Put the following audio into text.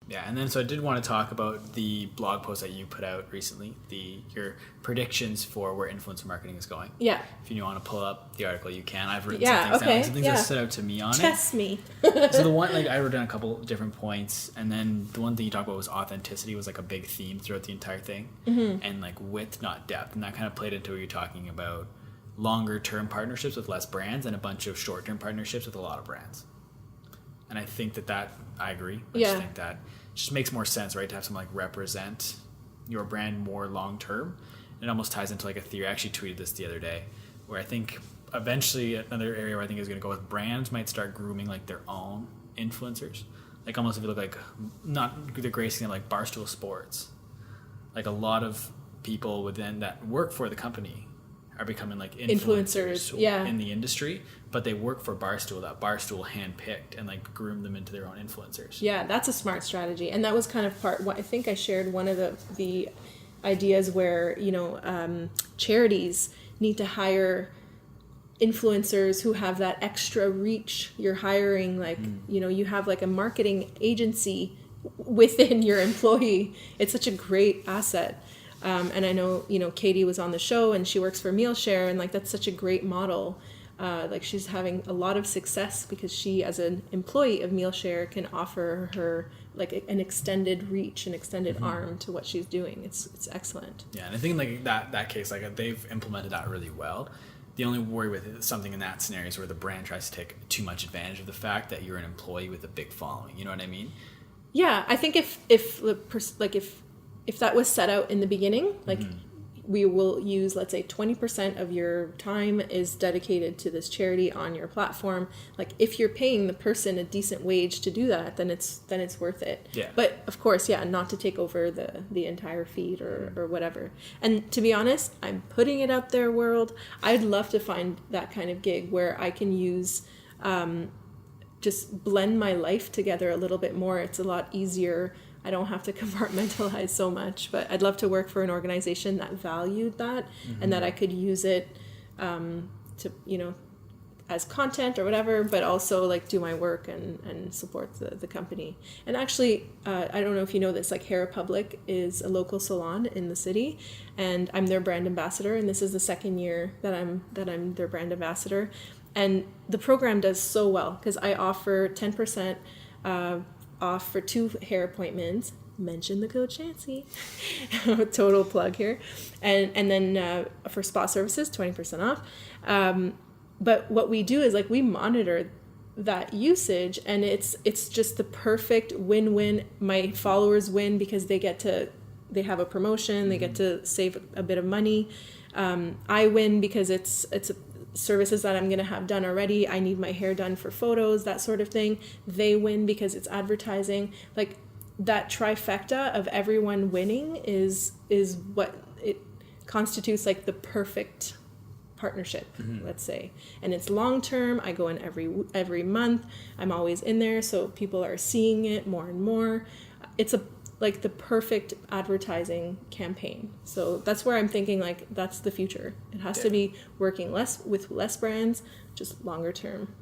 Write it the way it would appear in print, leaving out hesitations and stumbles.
Yeah, and then so I did want to talk about the blog post that you put out recently, your predictions for where influencer marketing is going. Yeah. If you want to pull up the article, you can. I've written Yeah, some things down, okay, some things yeah. that stood out to me on Test me. So the one, like, I wrote down a couple different points, and then the one thing you talked about was authenticity was like a big theme throughout the entire thing, and like width, not depth, and that kind of played into what you're talking about, longer term partnerships with less brands and a bunch of short term partnerships with a lot of brands. And I think that I agree. I just think that just makes more sense, right, to have someone like represent your brand more long term. It almost ties into like a theory. I actually tweeted this the other day, where I think eventually another area where I think is going to go with brands might start grooming like their own influencers. Like almost if you look like, not the greatest thing, like Barstool Sports. Like a lot of people within that work for the company are becoming like influencers in the industry, but they work for Barstool, that Barstool handpicked and like groomed them into their own influencers. Yeah, that's a smart strategy. And that was kind of I think I shared one of the ideas where, charities need to hire influencers who have that extra reach. You're hiring you have like a marketing agency within your employee. It's such a great asset. And I know, Katie was on the show and she works for Mealshare, and like that's such a great model. Like she's having a lot of success because she, as an employee of Mealshare, can offer her like an extended reach, an extended arm to what she's doing. It's excellent. Yeah, and I think like that case, like they've implemented that really well. The only worry with something in that scenario is where the brand tries to take too much advantage of the fact that you're an employee with a big following. You know what I mean? Yeah, I think if that was set out in the beginning, like we will use, let's say 20% of your time is dedicated to this charity on your platform. Like if you're paying the person a decent wage to do that, then it's worth it. Yeah. But of course, not to take over the entire feed or whatever. And to be honest, I'm putting it out there, world. I'd love to find that kind of gig where I can use, just blend my life together a little bit more. It's a lot easier. I don't have to compartmentalize so much, but I'd love to work for an organization that valued that and that I could use it to, as content or whatever, but also like do my work and support the company. And actually, I don't know if you know this, like Hair Republic is a local salon in the city, and I'm their brand ambassador. And this is the second year that I'm their brand ambassador. And the program does so well because I offer 10% off for 2 hair appointments. Mention the code Chancy. Total plug here. And then for spa services, 20% off. But what we do is like we monitor that usage, and it's just the perfect win-win. My followers win because they have a promotion, they get to save a bit of money. I win because it's services that I'm going to have done already. I need my hair done for photos, that sort of thing. They win because it's advertising. Like that trifecta of everyone winning is what it constitutes, like the perfect partnership, let's say. And it's long term. I go in every month. I'm always in there, so people are seeing it more and more. It's like the perfect advertising campaign. So that's where I'm thinking like that's the future. It has to be working with less brands, just longer term.